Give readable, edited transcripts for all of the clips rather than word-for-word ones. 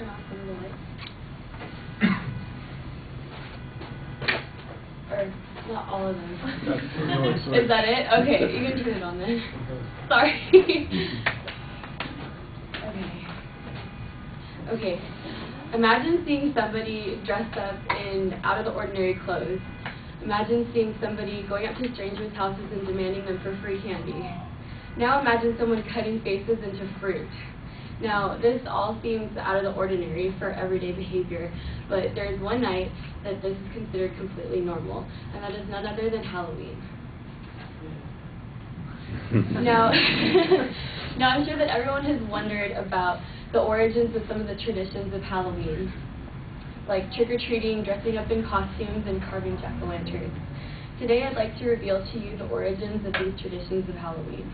turn off some of the lights? Or not all of them. Is that it? Okay, you can turn it on then. Sorry. Okay. Imagine seeing somebody dressed up in out-of-the-ordinary clothes. Imagine seeing somebody going up to strangers' houses and demanding them for free candy. Now imagine someone cutting faces into fruit. Now, this all seems out of the ordinary for everyday behavior, but there is one night that this is considered completely normal, and that is none other than Halloween. Now, I'm sure that everyone has wondered about the origins of some of the traditions of Halloween, like trick-or-treating, dressing up in costumes, and carving jack-o'-lanterns. Today, I'd like to reveal to you the origins of these traditions of Halloween.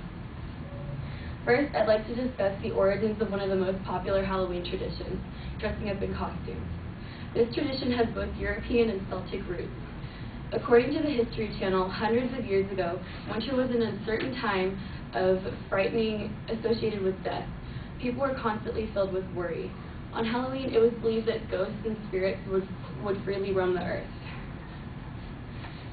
First, I'd like to discuss the origins of one of the most popular Halloween traditions, dressing up in costumes. This tradition has both European and Celtic roots. According to the History Channel, hundreds of years ago, winter was an uncertain time of frightening associated with death. People were constantly filled with worry. On Halloween, it was believed that ghosts and spirits would freely roam the earth.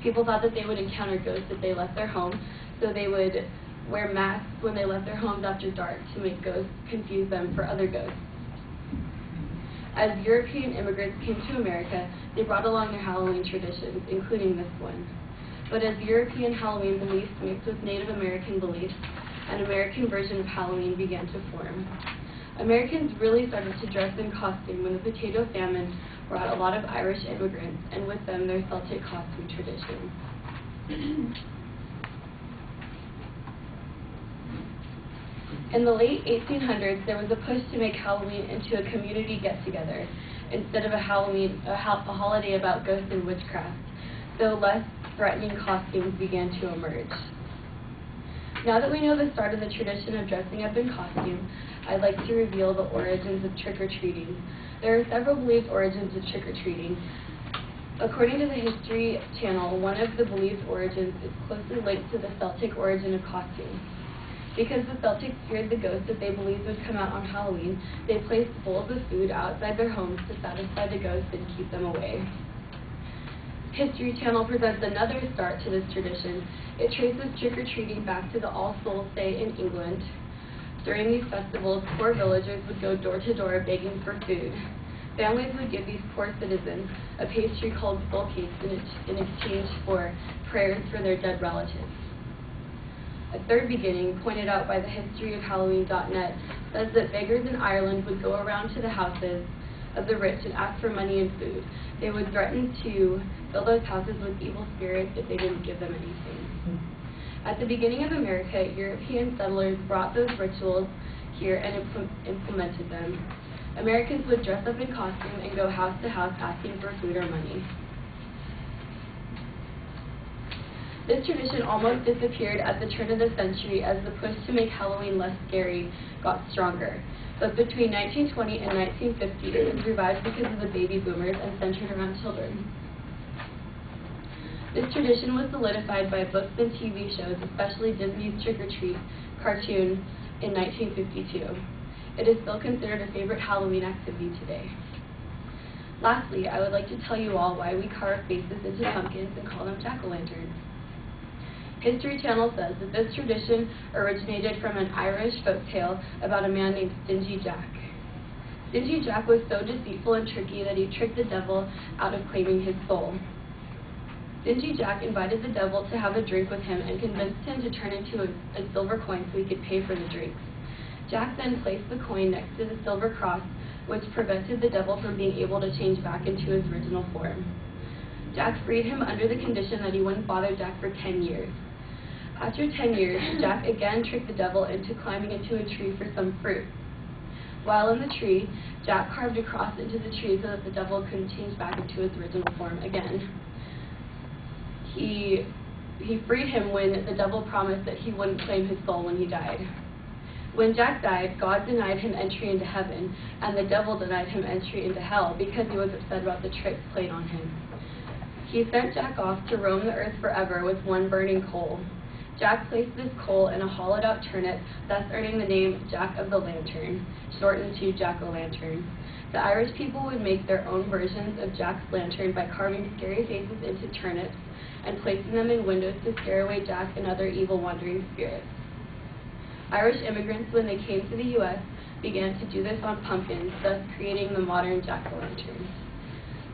People thought that they would encounter ghosts if they left their home, so they would wear masks when they left their homes after dark to make ghosts confuse them for other ghosts. As European immigrants came to America, they brought along their Halloween traditions, including this one. But as European Halloween beliefs mixed with Native American beliefs, an American version of Halloween began to form. Americans really started to dress in costume when the potato famine brought a lot of Irish immigrants, and with them their Celtic costume traditions. In the late 1800s, there was a push to make Halloween into a community get-together instead of a holiday about ghosts and witchcraft, so less threatening costumes began to emerge. Now that we know the start of the tradition of dressing up in costume, I'd like to reveal the origins of trick-or-treating. There are several believed origins of trick-or-treating. According to the History Channel, one of the believed origins is closely linked to the Celtic origin of costumes. Because the Celtics feared the ghosts that they believed would come out on Halloween, they placed bowls of food outside their homes to satisfy the ghosts and keep them away. History Channel presents another start to this tradition. It traces trick-or-treating back to the All Souls' Day in England. During these festivals, poor villagers would go door to door begging for food. Families would give these poor citizens a pastry called soul cakes in exchange for prayers for their dead relatives. A third beginning, pointed out by the historyofhalloween.net, says that beggars in Ireland would go around to the houses of the rich and ask for money and food. They would threaten to fill those houses with evil spirits if they didn't give them anything. At the beginning of America, European settlers brought those rituals here and implemented them. Americans would dress up in costume and go house to house asking for food or money. This tradition almost disappeared at the turn of the century as the push to make Halloween less scary got stronger. But between 1920 and 1950, it was revived because of the baby boomers and centered around children. This tradition was solidified by books and TV shows, especially Disney's Trick or Treat cartoon in 1952. It is still considered a favorite Halloween activity today. Lastly, I would like to tell you all why we carve faces into pumpkins and call them jack-o'-lanterns. History Channel says that this tradition originated from an Irish folktale about a man named Stingy Jack. Stingy Jack was so deceitful and tricky that he tricked the devil out of claiming his soul. Stingy Jack invited the devil to have a drink with him and convinced him to turn into a silver coin so he could pay for the drinks. Jack then placed the coin next to the silver cross, which prevented the devil from being able to change back into his original form. Jack freed him under the condition that he wouldn't bother Jack for 10 years. After 10 years, Jack again tricked the devil into climbing into a tree for some fruit. While in the tree, Jack carved a cross into the tree so that the devil couldn't change back into his original form again. He freed him when the devil promised that he wouldn't claim his soul when he died. When Jack died, God denied him entry into heaven, and the devil denied him entry into hell because he was upset about the tricks played on him. He sent Jack off to roam the earth forever with one burning coal. Jack placed this coal in a hollowed-out turnip, thus earning the name Jack of the Lantern, shortened to Jack-o'-lantern. The Irish people would make their own versions of Jack's lantern by carving scary faces into turnips and placing them in windows to scare away Jack and other evil wandering spirits. Irish immigrants, when they came to the U.S., began to do this on pumpkins, thus creating the modern jack-o'-lantern.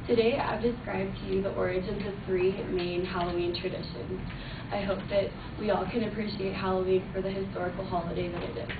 Today, I've described to you the origins of 3 main Halloween traditions. I hope that we all can appreciate Halloween for the historical holiday that it is.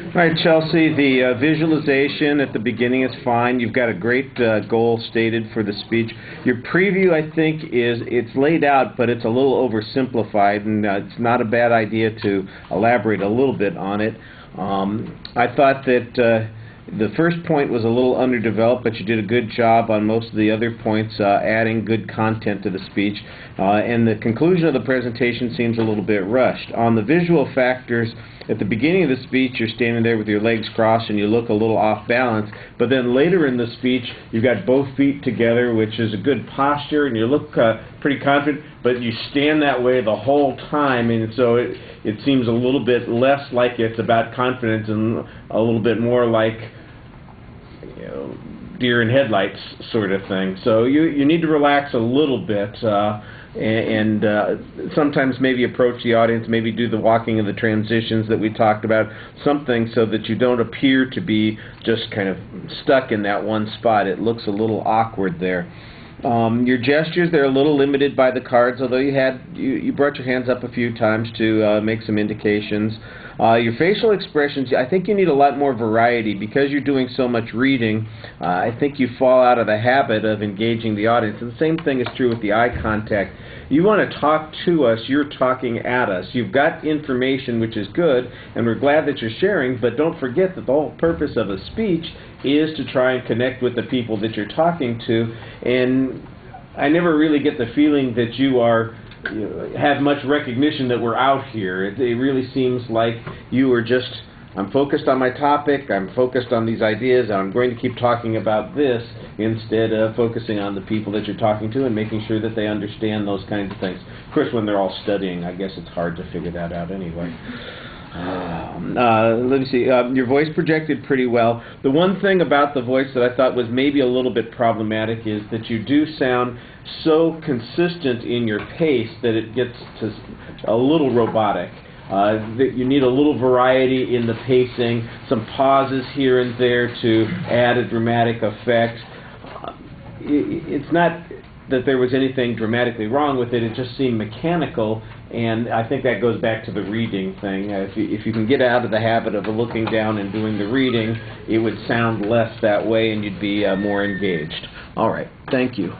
All right, Chelsea, the visualization at the beginning is fine. You've got a great goal stated for the speech. Your preview, I think, it's laid out, but it's a little oversimplified, and it's not a bad idea to elaborate a little bit on it. I thought that the first point was a little underdeveloped, but you did a good job on most of the other points, adding good content to the speech. And the conclusion of the presentation seems a little bit rushed. On the visual factors, at the beginning of the speech, you're standing there with your legs crossed and you look a little off balance. But then later in the speech, you've got both feet together, which is a good posture, and you look pretty confident, but you stand that way the whole time, and so it seems a little bit less like it's about confidence and a little bit more like, you know, deer in headlights sort of thing. So you need to relax a little bit and sometimes maybe approach the audience, maybe do the walking of the transitions that we talked about, something so that you don't appear to be just kind of stuck in that one spot. It looks a little awkward there. Your gestures, they're a little limited by the cards, although you brought your hands up a few times to make some indications. Your facial expressions, I think you need a lot more variety. Because you're doing so much reading, I think you fall out of the habit of engaging the audience. And the same thing is true with the eye contact. You want to talk to us, you're talking at us. You've got information, which is good, and we're glad that you're sharing, but don't forget that the whole purpose of a speech is to try and connect with the people that you're talking to. And I never really get the feeling that you have much recognition that we're out here. It really seems like you are just, I'm focused on my topic, I'm focused on these ideas, and I'm going to keep talking about this instead of focusing on the people that you're talking to and making sure that they understand those kinds of things. Of course, when they're all studying, I guess it's hard to figure that out anyway. Let me see. Your voice projected pretty well. The one thing about the voice that I thought was maybe a little bit problematic is that you do sound so consistent in your pace that it gets to a little robotic. That you need a little variety in the pacing, some pauses here and there to add a dramatic effect. It's not that there was anything dramatically wrong with it, it just seemed mechanical, and I think that goes back to the reading thing. If you can get out of the habit of looking down and doing the reading, it would sound less that way and you'd be more engaged. All right, thank you.